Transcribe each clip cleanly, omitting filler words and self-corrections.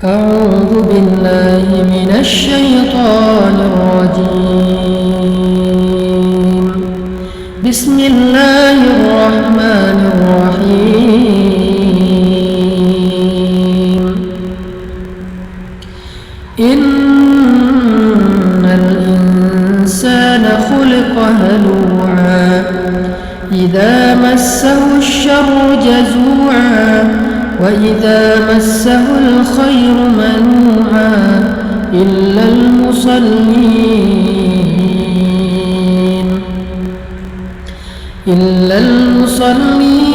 أعوذ بالله من الشيطان الرجيم. بسم الله الرحمن الرحيم. إن الإنسان خلق هلوعا إذا مسه الشر جزوعا وإذا مسه الخير منوعا إلا المصلين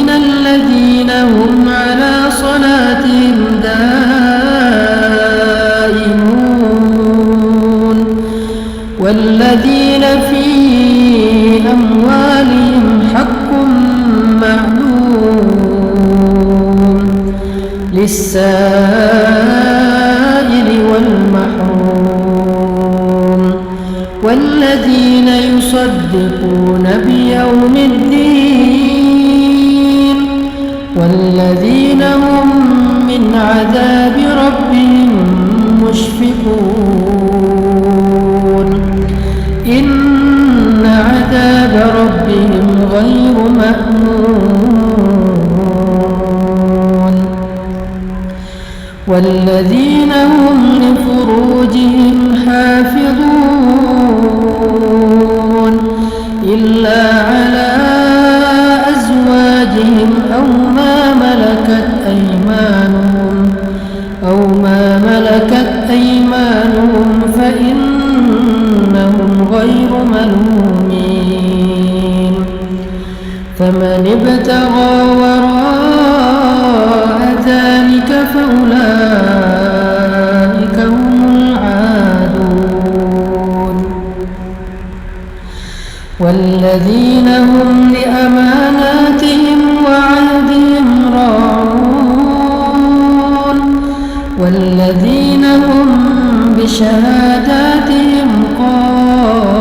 الذين هم على صلاتهم دائمون والذين في أموالهم حق معلوم للسائل والمحروم والذين يصدقون بيوم الدين والذين هم من عذاب ربهم مشفقون إن عذاب ربهم غير مأمون والذين هم لفروجهم حافظون إلا على أزواجهم أو ما ملكت أيمانهم فإنهم غير ملومين فمن ابتغى وراء ذلك فأولئك هم العادون والذين هم لأماناتهم وعهدهم راعون والذين هم بشهاداتهم قائمون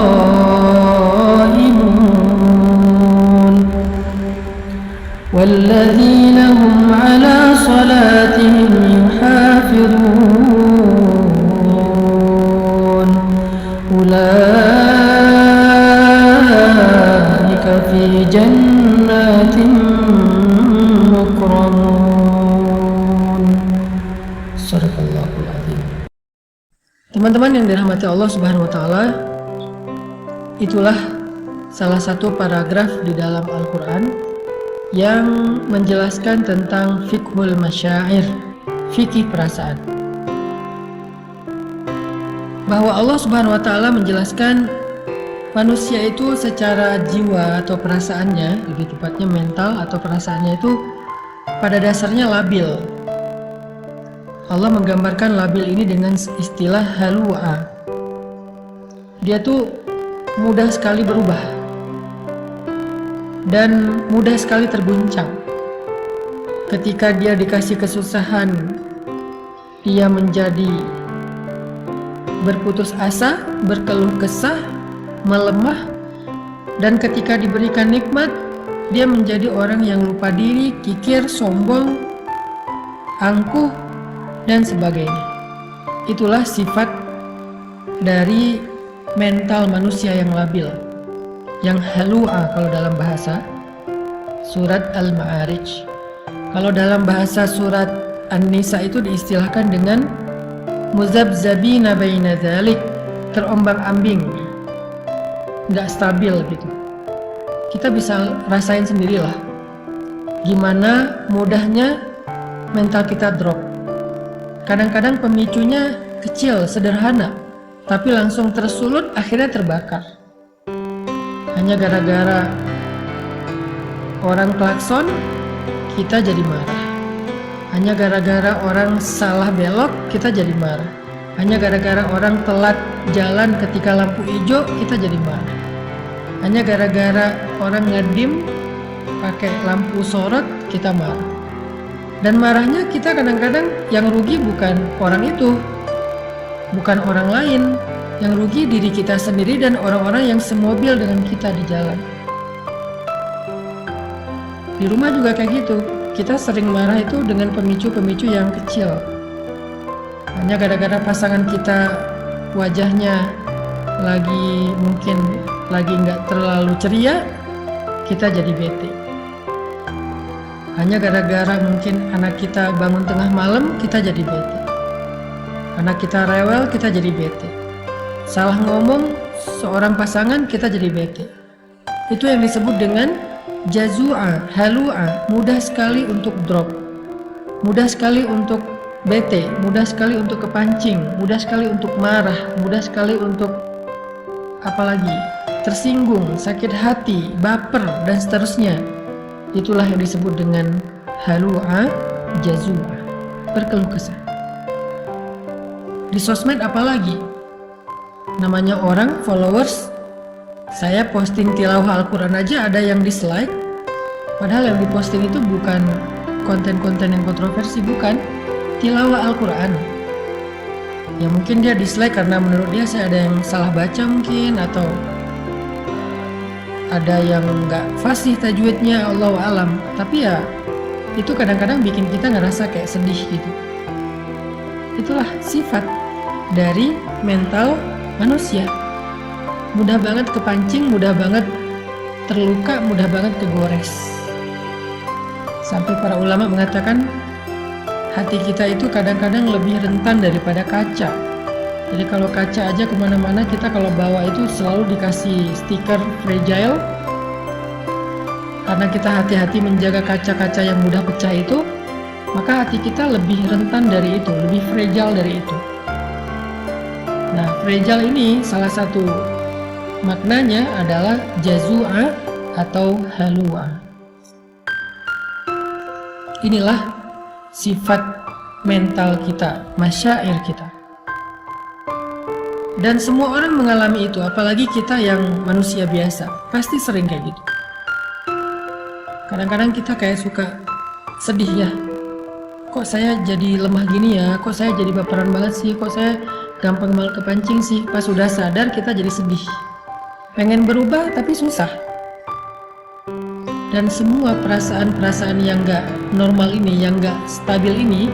والذين هم على صلاتهم يحافظون أولئك في جنات مكرمون. Sadaqallahul Adzim. Teman-teman yang dirahmati Allah Subhanahu wa taala, itulah salah satu paragraf di dalam Al-Qur'an yang menjelaskan tentang fiqhul masyair, fikih perasaan. Bahwa Allah Subhanahu wa taala menjelaskan manusia itu secara jiwa atau perasaannya, lebih tepatnya mental atau perasaannya itu pada dasarnya labil. Allah menggambarkan labil ini dengan istilah halua. Dia tuh mudah sekali berubah dan mudah sekali terguncang. Ketika dia dikasih kesusahan, dia menjadi berputus asa, berkeluh kesah, melemah, dan ketika diberikan nikmat, dia menjadi orang yang lupa diri, kikir, sombong, angkuh, dan sebagainya. Itulah sifat dari mental manusia yang labil, yang halua kalau dalam bahasa surat Al-Ma'arij. Kalau dalam bahasa surat An-Nisa itu diistilahkan dengan muzabzabina baina dzalik, terombang-ambing, nggak stabil gitu. Kita bisa rasain sendirilah gimana mudahnya mental kita drop. Kadang-kadang pemicunya kecil, sederhana, tapi langsung tersulut, akhirnya terbakar. Hanya gara-gara orang klakson, kita jadi marah. Hanya gara-gara orang salah belok, kita jadi marah. Hanya gara-gara orang telat jalan ketika lampu hijau, kita jadi marah. Hanya gara-gara orang ngedim pakai lampu sorot, kita marah. Dan marahnya kita kadang-kadang yang rugi bukan orang itu, bukan orang lain. Yang rugi diri kita sendiri dan orang-orang yang semobil dengan kita di jalan. Di rumah juga kayak gitu. Kita sering marah itu dengan pemicu-pemicu yang kecil. Hanya gara-gara pasangan kita wajahnya mungkin lagi nggak terlalu ceria, kita jadi bete. Hanya gara-gara mungkin anak kita bangun tengah malam, kita jadi bete. Anak kita rewel, kita jadi bete. Salah ngomong seorang pasangan, kita jadi bete. Itu yang disebut dengan jazua, halua, mudah sekali untuk drop, mudah sekali untuk bete, mudah sekali untuk kepancing, mudah sekali untuk marah, mudah sekali untuk apalagi tersinggung, sakit hati, baper, dan seterusnya. Itulah yang disebut dengan halua, jazua, berkeluh kesah. Di sosmed apalagi? Namanya orang, followers. Saya posting tilawah Al-Quran aja ada yang dislike. Padahal yang diposting itu bukan konten-konten yang kontroversi, bukan. Tilawah Al-Quran. Ya mungkin dia dislike karena menurut dia saya ada yang salah baca mungkin, atau ada yang nggak fasih tajwidnya, Allahu alam. Tapi ya itu kadang-kadang bikin kita ngerasa kayak sedih gitu. Itulah sifat dari mental manusia. Mudah banget kepancing, mudah banget terluka, mudah banget kegores. Sampai para ulama mengatakan hati kita itu kadang-kadang lebih rentan daripada kaca. Jadi kalau kaca aja kemana-mana, kita kalau bawa itu selalu dikasih stiker fragile. Karena kita hati-hati menjaga kaca-kaca yang mudah pecah itu, maka hati kita lebih rentan dari itu, lebih fragile dari itu. Nah, fragile ini salah satu maknanya adalah jazua atau halua. Inilah sifat mental kita, masyair kita. Dan semua orang mengalami itu, apalagi kita yang manusia biasa, pasti sering kayak gitu. Kadang-kadang kita kayak suka sedih ya, kok saya jadi lemah gini ya, kok saya jadi baperan banget sih, kok saya gampang mal kepancing sih. Pas sudah sadar kita jadi sedih, pengen berubah tapi susah. Dan semua perasaan-perasaan yang gak normal ini, yang gak stabil ini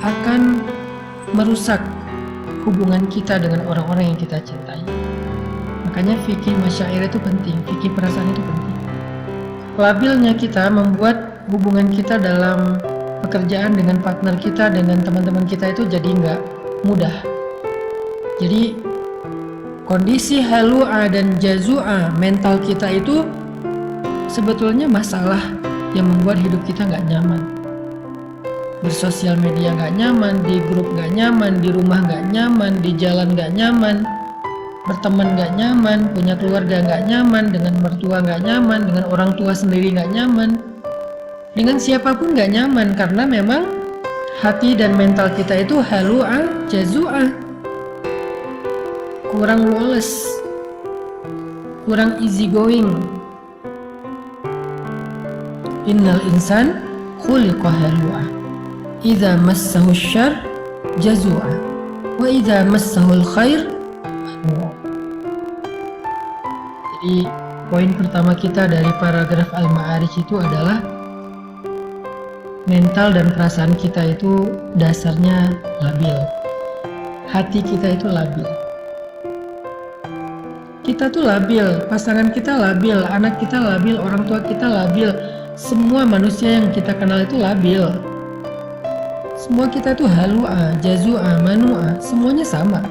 akan merusak hubungan kita dengan orang-orang yang kita cintai. Makanya fikih masyair itu penting, fikih perasaan itu penting. Labilnya kita membuat hubungan kita dalam pekerjaan dengan partner kita, dengan teman-teman kita itu jadi nggak mudah. Jadi kondisi halua dan jazua mental kita itu sebetulnya masalah yang membuat hidup kita nggak nyaman. Bersosial media nggak nyaman, di grup nggak nyaman, di rumah nggak nyaman, di jalan nggak nyaman, berteman nggak nyaman, punya keluarga nggak nyaman, dengan mertua nggak nyaman, dengan orang tua sendiri nggak nyaman, dengan siapapun nggak nyaman, karena memang hati dan mental kita itu halua, jazua, kurang woles, kurang easy going. Innal insan khuliqa halua. Idza massahu syarr jazua wa idza massahu khair manua. Jadi poin pertama kita dari paragraf Al-Ma'arij itu adalah mental dan perasaan kita itu dasarnya labil. Hati kita itu labil. Kita tuh labil, pasangan kita labil, anak kita labil, orang tua kita labil. Semua manusia yang kita kenal itu labil. Semua kita tuh halua, jazua, manua, semuanya sama.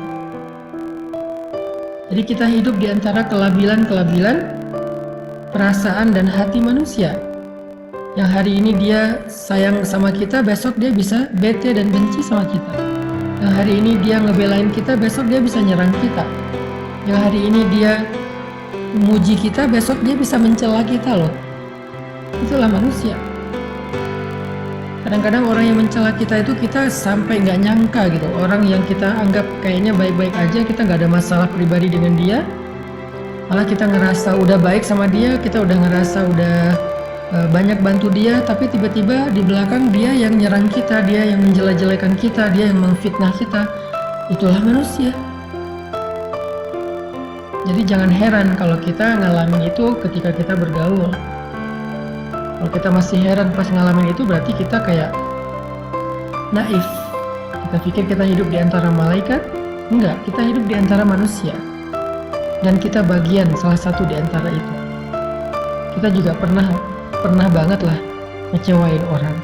Jadi kita hidup di antara kelabilan-kelabilan perasaan dan hati manusia. Yang hari ini dia sayang sama kita, besok dia bisa bete dan benci sama kita. Yang hari ini dia ngebelain kita, besok dia bisa nyerang kita. Yang hari ini dia memuji kita, besok dia bisa mencela kita loh. Itulah manusia. Kadang-kadang orang yang mencela kita itu kita sampai nggak nyangka gitu. Orang yang kita anggap kayaknya baik-baik aja, kita nggak ada masalah pribadi dengan dia, malah kita ngerasa udah baik sama dia, kita udah ngerasa udah banyak bantu dia, tapi tiba-tiba di belakang dia yang nyerang kita, dia yang menjelek-jelekan kita, dia yang memfitnah kita. Itulah manusia. Jadi jangan heran kalau kita ngalamin itu ketika kita bergaul. Kalau kita masih heran pas ngalamin itu, berarti kita kayak naif, Kita pikir kita hidup di antara malaikat? Enggak, kita hidup di antara manusia. Dan kita bagian salah satu di antara itu. Kita juga pernah banget lah ngecewain orang.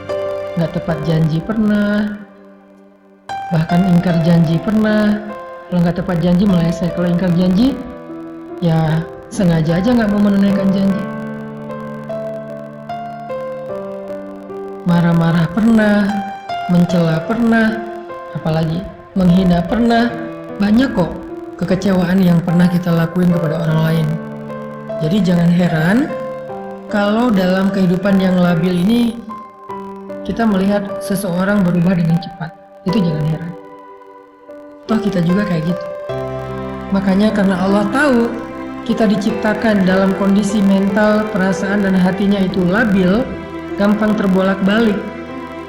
Nggak tepat janji pernah, bahkan ingkar janji pernah. Kalau nggak tepat janji meleset, kalau ingkar janji ya sengaja aja nggak mau menunaikan janji. Marah-marah pernah, mencela pernah, apalagi menghina pernah. Banyak kok kekecewaan yang pernah kita lakuin kepada orang lain. Jadi jangan heran kalau dalam kehidupan yang labil ini kita melihat seseorang berubah dengan cepat. Itu jangan heran. Toh kita juga kayak gitu. Makanya karena Allah tahu kita diciptakan dalam kondisi mental, perasaan dan hatinya itu labil, gampang terbolak-balik.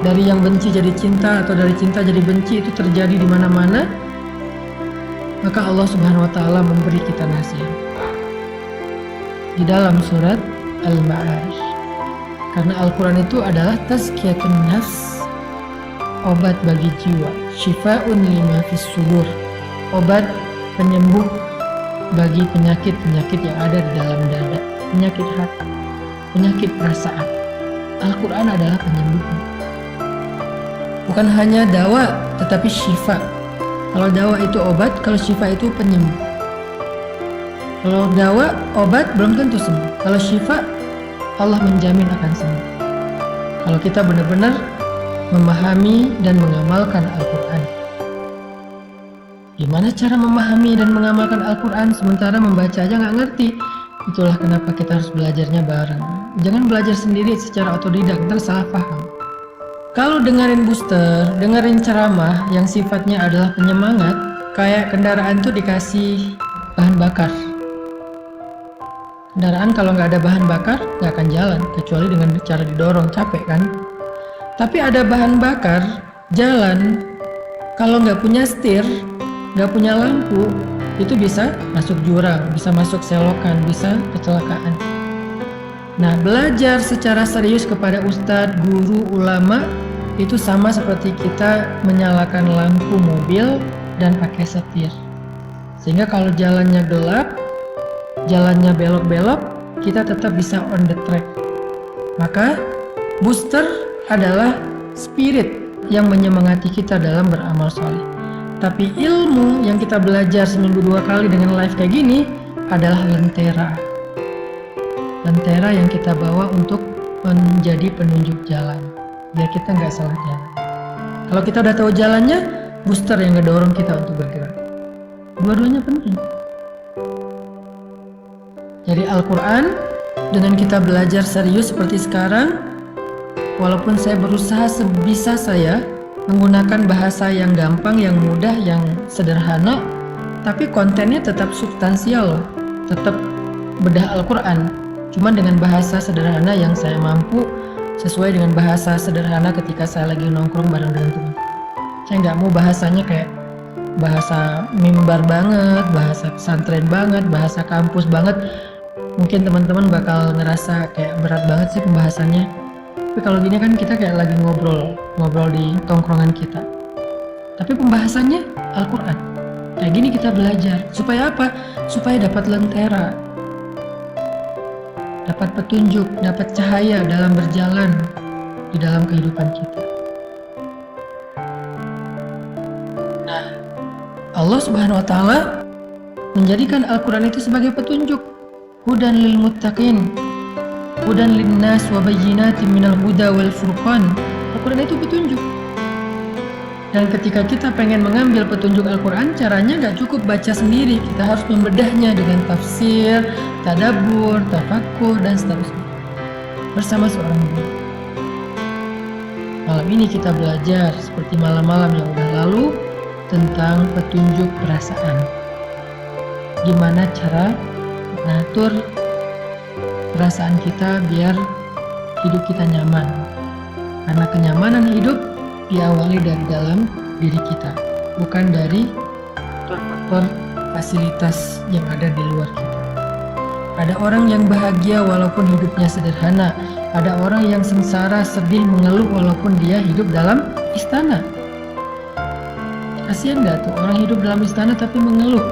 Dari yang benci jadi cinta atau dari cinta jadi benci, itu terjadi di mana-mana. Maka Allah Subhanahu wa taala memberi kita nasihat di dalam surat Al-Ma'arij. Karena Al-Quran itu adalah tazkiyatun nafs, obat bagi jiwa, syifa'un lima fis sudur, obat penyembuh bagi penyakit-penyakit yang ada di dalam dada, penyakit hati, penyakit perasaan. Al-Quran adalah penyembuhnya. Bukan hanya dawa, tetapi syifa. Kalau dawa itu obat, kalau syifa itu penyembuh. Kalau dawa, obat belum tentu sembuh. Kalau syifa, Allah menjamin akan sembuh. Kalau kita benar-benar memahami dan mengamalkan Al-Quran. Gimana cara memahami dan mengamalkan Al-Quran sementara membaca aja nggak ngerti? Itulah kenapa kita harus belajarnya bareng. Jangan belajar sendiri secara otodidak, ntar salah paham. Kalau dengerin booster, dengerin ceramah yang sifatnya adalah penyemangat, kayak kendaraan tuh dikasih bahan bakar. Kendaraan kalau nggak ada bahan bakar nggak akan jalan, kecuali dengan cara didorong, capek kan? Tapi ada bahan bakar, jalan. Kalau nggak punya setir, nggak punya lampu, itu bisa masuk jurang, bisa masuk selokan, bisa kecelakaan. Nah, belajar secara serius kepada ustadz, guru, ulama, itu sama seperti kita menyalakan lampu mobil dan pakai setir. Sehingga kalau jalannya gelap, jalannya belok-belok, kita tetap bisa on the track. Maka booster adalah spirit yang menyemangati kita dalam beramal soleh. Tapi ilmu yang kita belajar seminggu 2 kali dengan live kayak gini adalah lentera. Lentera yang kita bawa untuk menjadi penunjuk jalan, biar kita nggak salah jalan. Kalau kita udah tahu jalannya, booster yang ngedorong kita untuk bergerak. Dua-duanya penting. Jadi Al-Quran, dengan kita belajar serius seperti sekarang, walaupun saya berusaha sebisa saya menggunakan bahasa yang gampang, yang mudah, yang sederhana, tapi kontennya tetap substansial, tetap bedah Al-Quran. Cuman dengan bahasa sederhana yang saya mampu, sesuai dengan bahasa sederhana ketika saya lagi nongkrong bareng dengan teman. Saya nggak mau bahasanya kayak bahasa mimbar banget, bahasa pesantren banget, bahasa kampus banget. Mungkin teman-teman bakal ngerasa kayak berat banget sih pembahasannya. Tapi kalau gini kan kita kayak lagi ngobrol di tongkrongan kita. Tapi pembahasannya Al-Quran. Kayak gini kita belajar. Supaya apa? Supaya dapat lentera, dapat petunjuk, dapat cahaya dalam berjalan di dalam kehidupan kita. Nah, Allah Subhanahu wa taala menjadikan Al-Quran itu sebagai petunjuk. Hudan lil muttaqin, hudan linnas wa bayyinatin minal huda wal furqan. Al-Quran itu petunjuk. Dan ketika kita pengen mengambil petunjuk Al-Quran, caranya nggak cukup baca sendiri. Kita harus membedahnya dengan tafsir, tadabbur, tafakkur, dan seterusnya. Bersama seorang guru. Malam ini kita belajar seperti malam-malam yang udah lalu tentang petunjuk perasaan. Gimana cara mengatur perasaan kita biar hidup kita nyaman. Karena kenyamanan hidup diawali dari dalam diri kita, bukan dari faktor fasilitas yang ada di luar kita. Ada orang yang bahagia walaupun hidupnya sederhana. Ada orang yang sengsara, sedih, mengeluh walaupun dia hidup dalam istana. Kasihan nggak tuh orang hidup dalam istana tapi mengeluh,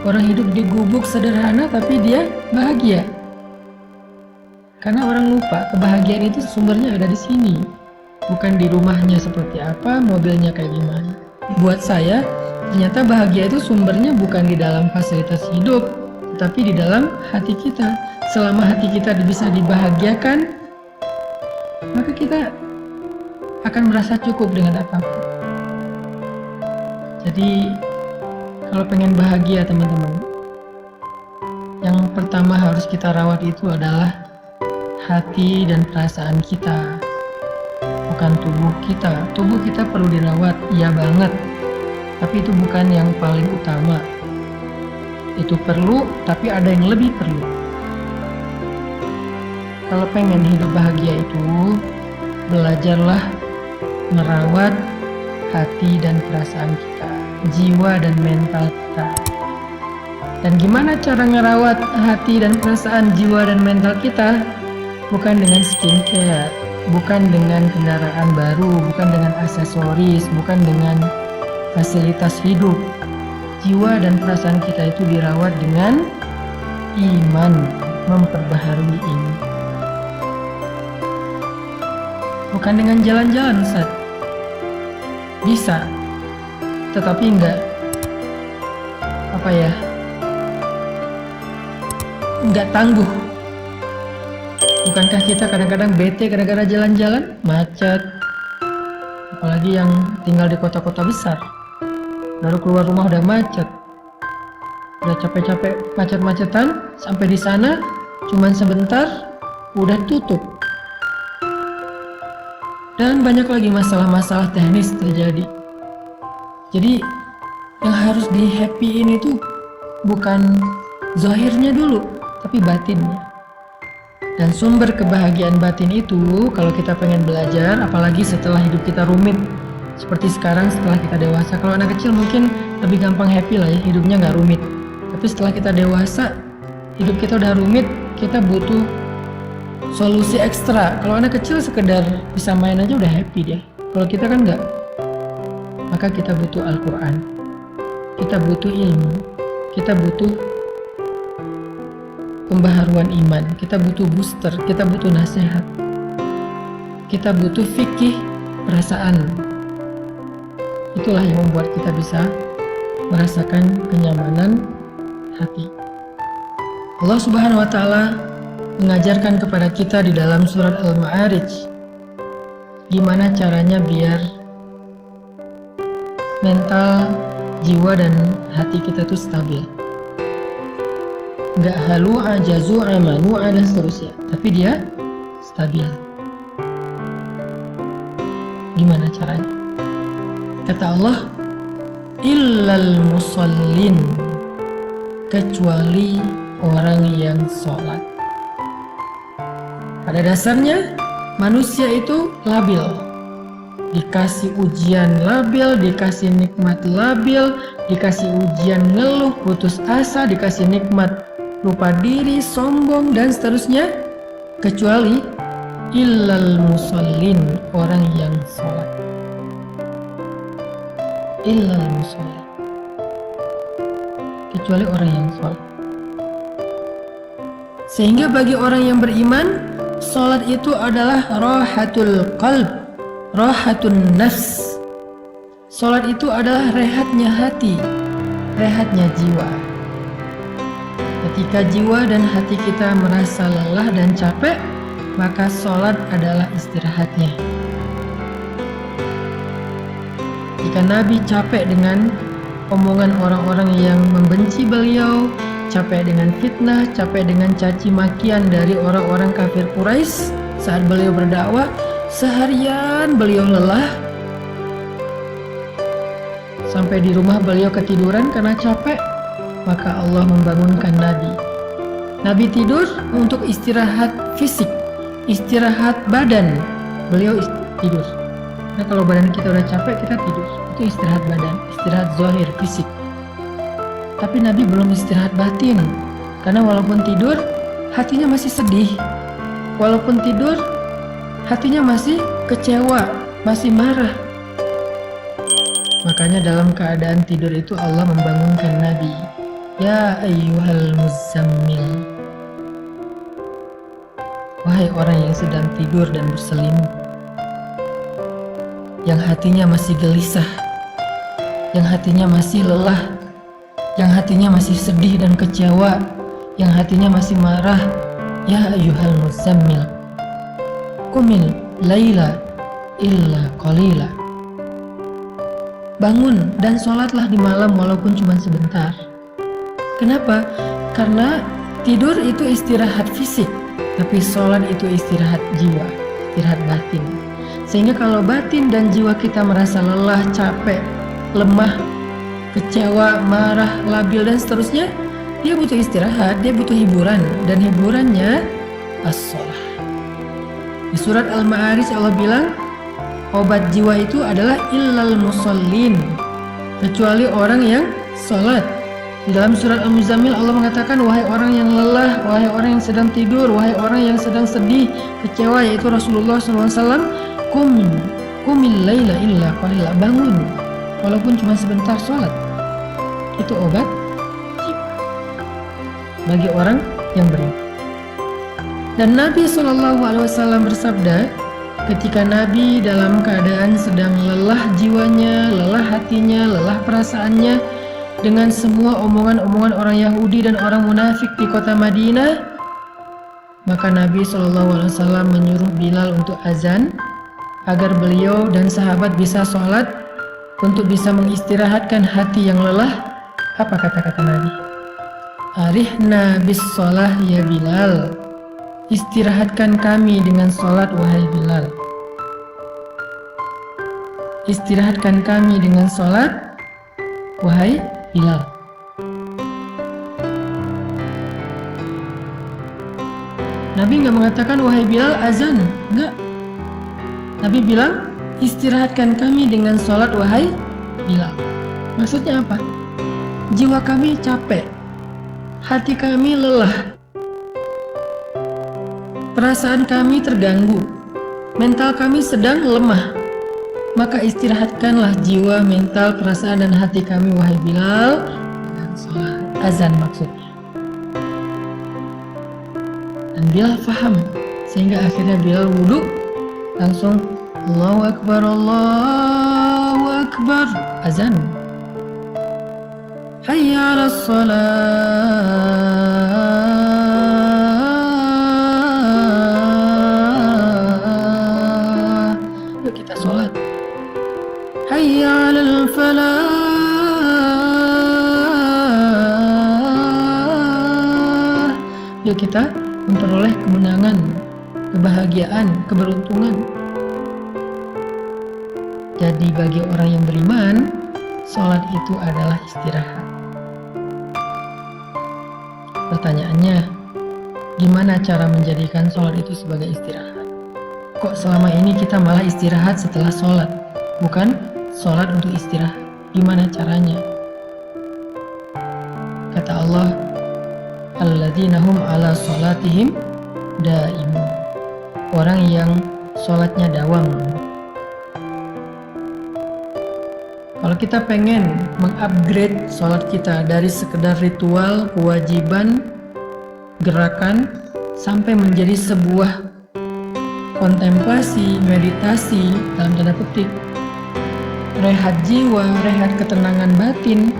orang hidup di gubuk sederhana tapi dia bahagia. Karena orang lupa kebahagiaan itu sumbernya ada di sini, bukan di rumahnya seperti apa, mobilnya kayak gimana. Buat saya, ternyata bahagia itu sumbernya bukan di dalam fasilitas hidup, tetapi di dalam hati kita. Selama hati kita bisa dibahagiakan, maka kita akan merasa cukup dengan apapun. Jadi, kalau pengen bahagia teman-teman, yang pertama harus kita rawat itu adalah hati dan perasaan kita, bukan tubuh kita. Tubuh kita perlu dirawat, iya banget, tapi itu bukan yang paling utama. Itu perlu, tapi ada yang lebih perlu. Kalau pengen hidup bahagia itu, belajarlah merawat hati dan perasaan kita, jiwa dan mental kita. Dan gimana cara ngerawat hati dan perasaan, jiwa dan mental kita? Bukan dengan skincare, bukan dengan kendaraan baru, bukan dengan aksesoris, bukan dengan fasilitas hidup. Jiwa dan perasaan kita itu dirawat dengan iman, memperbaharui ini. Bukan dengan jalan-jalan, Ustaz. Bisa, tetapi enggak tangguh. Bukankah kita kadang-kadang bete gara-gara jalan-jalan, macet, apalagi yang tinggal di kota-kota besar, baru keluar rumah udah macet, udah capek-capek macet-macetan, sampai di sana cuman sebentar udah tutup. Dan banyak lagi masalah-masalah teknis terjadi. Jadi yang harus di happyin itu bukan zahirnya dulu, tapi batinnya. Dan sumber kebahagiaan batin itu kalau kita pengen belajar, apalagi setelah hidup kita rumit seperti sekarang setelah kita dewasa. Kalau anak kecil mungkin lebih gampang happy lah ya, hidupnya nggak rumit. Tapi setelah kita dewasa, hidup kita udah rumit, kita butuh solusi ekstra. Kalau anak kecil sekedar bisa main aja udah happy dia. Kalau kita kan enggak. Maka kita butuh Al-Quran, kita butuh ilmu, kita butuh pembaharuan iman, kita butuh booster, kita butuh nasihat, kita butuh fikih perasaan. Itulah yang membuat kita bisa merasakan kenyamanan hati. Allah Subhanahu wa Ta'ala mengajarkan kepada kita di dalam surat Al-Ma'arij gimana caranya biar mental, jiwa dan hati kita tuh stabil, nggak halu'a, jazu'a, manu'a dan seterusnya, tapi dia stabil. Gimana caranya? Kata Allah, illal musallin, kecuali orang yang sholat. Pada dasarnya manusia itu labil, dikasih ujian labil, dikasih nikmat labil, dikasih ujian ngeluh, putus asa, dikasih nikmat lupa diri, sombong dan seterusnya, kecuali illal musallin, orang yang sholat. Illal musallin, kecuali orang yang sholat. Sehingga bagi orang yang beriman, sholat itu adalah rahatul qalb, rahatun nafs. Sholat itu adalah rehatnya hati, rehatnya jiwa. Ketika jiwa dan hati kita merasa lelah dan capek, maka sholat adalah istirahatnya. Jika Nabi capek dengan omongan orang-orang yang membenci beliau, capek dengan fitnah, capek dengan caci makian dari orang-orang kafir Quraisy saat beliau berdakwah, seharian beliau lelah, sampai di rumah beliau ketiduran karena capek, maka Allah membangunkan Nabi. Nabi tidur untuk istirahat fisik, istirahat badan, beliau tidur. Nah kalau badan kita udah capek, kita tidur, itu istirahat badan, istirahat zahir, fisik. Tapi Nabi belum istirahat batin, karena walaupun tidur, hatinya masih sedih. Walaupun tidur, hatinya masih kecewa, masih marah. Makanya dalam keadaan tidur itu Allah membangunkan Nabi. Ya ayyuhal muzammil. Wahai orang yang sedang tidur dan berselimut, yang hatinya masih gelisah, yang hatinya masih lelah, yang hatinya masih sedih dan kecewa, yang hatinya masih marah. Ya ayyuhal muzammil, qumil laila illa qalila. Bangun dan sholatlah di malam walaupun cuma sebentar. Kenapa? Karena tidur itu istirahat fisik, tapi sholat itu istirahat jiwa, istirahat batin. Sehingga kalau batin dan jiwa kita merasa lelah, capek, lemah, kecewa, marah, labil dan seterusnya, dia butuh istirahat, dia butuh hiburan, dan hiburannya as-sholah. Di surat Al-Ma'arij Allah bilang, obat jiwa itu adalah illal musallin, kecuali orang yang sholat. Di dalam surat Al-Muzammil Allah mengatakan, wahai orang yang lelah, wahai orang yang sedang tidur, wahai orang yang sedang sedih, kecewa, yaitu Rasulullah SAW, kumil laila illa qalila, bangun walaupun cuma sebentar, sholat. Itu obat jiwa bagi orang yang beriman. Dan Nabi SAW bersabda, ketika Nabi dalam keadaan sedang lelah jiwanya, lelah hatinya, lelah perasaannya dengan semua omongan-omongan orang Yahudi dan orang munafik di kota Madinah, maka Nabi SAW menyuruh Bilal untuk azan agar beliau dan sahabat bisa sholat untuk bisa mengistirahatkan hati yang lelah. Apa kata-kata Nabi? Arihna bis sholah ya Bilal, istirahatkan kami dengan sholat wahai Bilal. Istirahatkan kami dengan sholat wahai Bilal. Nabi nggak mengatakan wahai Bilal azan, nggak. Nabi bilang istirahatkan kami dengan sholat wahai Bilal. Maksudnya apa? Jiwa kami capek, hati kami lelah, perasaan kami terganggu, mental kami sedang lemah. Maka istirahatkanlah jiwa, mental, perasaan, dan hati kami wahai Bilal dengan sholat azan maksudnya. Dan Bilal faham, sehingga akhirnya Bilal wudhu langsung Allahu Akbar, Allahu Akbar, azan. Hayya 'alas shalah. Yuk kita sholat. Hayya 'alal falah. Yuk kita memperoleh kemenangan, kebahagiaan, keberuntungan. Jadi bagi orang yang beriman, sholat itu adalah istirahat. Pertanyaannya, gimana cara menjadikan sholat itu sebagai istirahat? Kok selama ini kita malah istirahat setelah sholat, bukan sholat untuk istirahat? Gimana caranya? Kata Allah, alladzina hum ala sholatihim daimun, orang yang sholatnya dawam. Kalau kita pengen mengupgrade sholat kita dari sekedar ritual, kewajiban, gerakan, sampai menjadi sebuah kontemplasi, meditasi, dalam tanda petik, rehat jiwa, rehat ketenangan batin,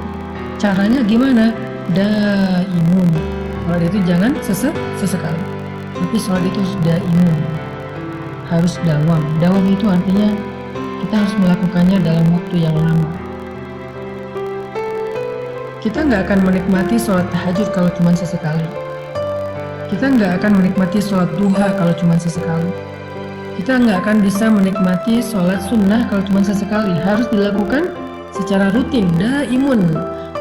caranya gimana? Daimun. Sholat itu jangan sesekali, tapi sholat itu daimun, harus dawam. Dawam itu artinya kita harus melakukannya dalam waktu yang lama. Kita nggak akan menikmati sholat tahajud kalau cuma sesekali. Kita nggak akan menikmati sholat duha kalau cuma sesekali. Kita nggak akan bisa menikmati sholat sunnah kalau cuma sesekali. Harus dilakukan secara rutin, daimun.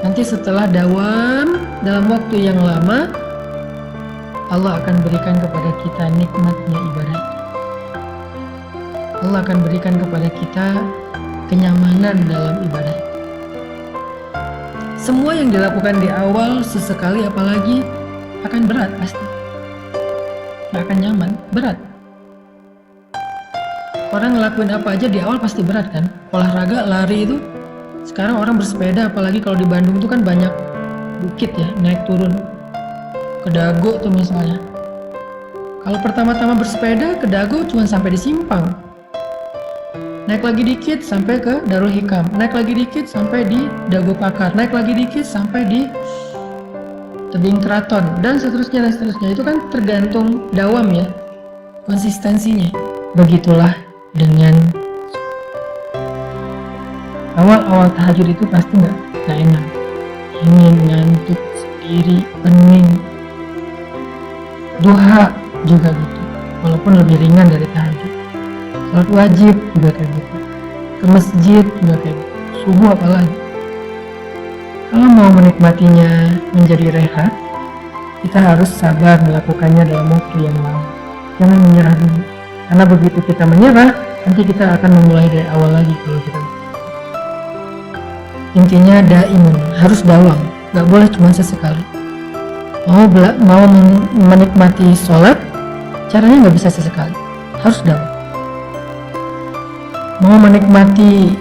Nanti setelah dawam dalam waktu yang lama, Allah akan berikan kepada kita nikmatnya ibadah. Allah akan berikan kepada kita kenyamanan dalam ibadah. Semua yang dilakukan di awal sesekali apalagi akan berat pasti. Gak akan nyaman, berat. Orang ngelakuin apa aja di awal pasti berat kan? Olahraga, lari itu Sekarang orang bersepeda, apalagi kalau di Bandung tuh kan banyak bukit ya, naik turun ke Dago tuh misalnya. Kalau pertama-tama bersepeda ke Dago cuma sampai di Simpang, naik lagi dikit sampai ke Darul Hikam, naik lagi dikit sampai di Dago Pakar, naik lagi dikit sampai di Tebing Keraton, dan seterusnya dan seterusnya. Itu kan tergantung dawam ya, konsistensinya. Begitulah dengan awal-awal tahajud itu pasti nggak enak, ingin ngantuk sendiri, pening. Duha juga gitu, walaupun lebih ringan dari tahajud. Salat wajib juga kayak gitu, ke masjid juga kayak gitu, subuh apalagi. Kalau mau menikmatinya menjadi rehat, kita harus sabar melakukannya dalam waktu yang lama. Jangan menyerah dulu, karena begitu kita menyerah, nanti kita akan memulai dari awal lagi. Kalau kita intinya daimun, harus dawam, gak boleh cuma sesekali. Mau menikmati sholat, caranya gak bisa sesekali, harus dawam. Mau menikmati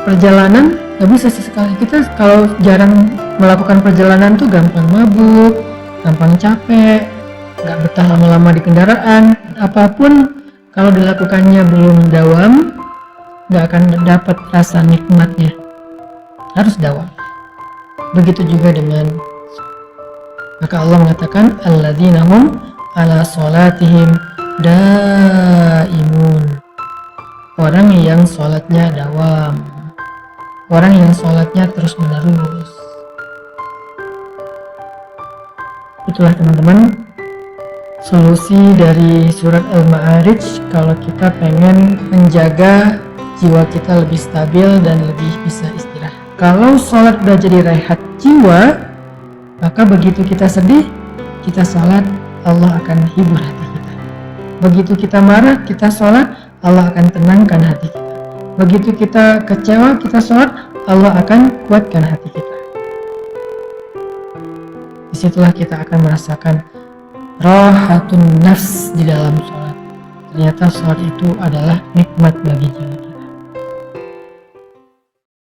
perjalanan, gak bisa sesekali. Kita kalau jarang melakukan perjalanan tuh gampang mabuk, gampang capek, gak betah lama-lama di kendaraan. Apapun kalau dilakukannya belum dawam, gak akan dapat rasa nikmatnya. Harus dawam. Begitu juga dengan, maka Allah mengatakan alladzina hum ala sholatihim daimun, orang yang sholatnya dawam, orang yang sholatnya terus menerus. Itulah teman-teman solusi dari surat Al-Ma'arij kalau kita pengen menjaga jiwa kita lebih stabil dan lebih bisa istirahat. Kalau sholat udah jadi rehat jiwa, maka begitu kita sedih, kita sholat, Allah akan hibur hati kita. Begitu kita marah, kita sholat, Allah akan tenangkan hati kita. Begitu kita kecewa, kita sholat, Allah akan kuatkan hati kita. Disitulah kita akan merasakan rahatun nafs di dalam sholat. Ternyata sholat itu adalah nikmat bagi jiwa kita.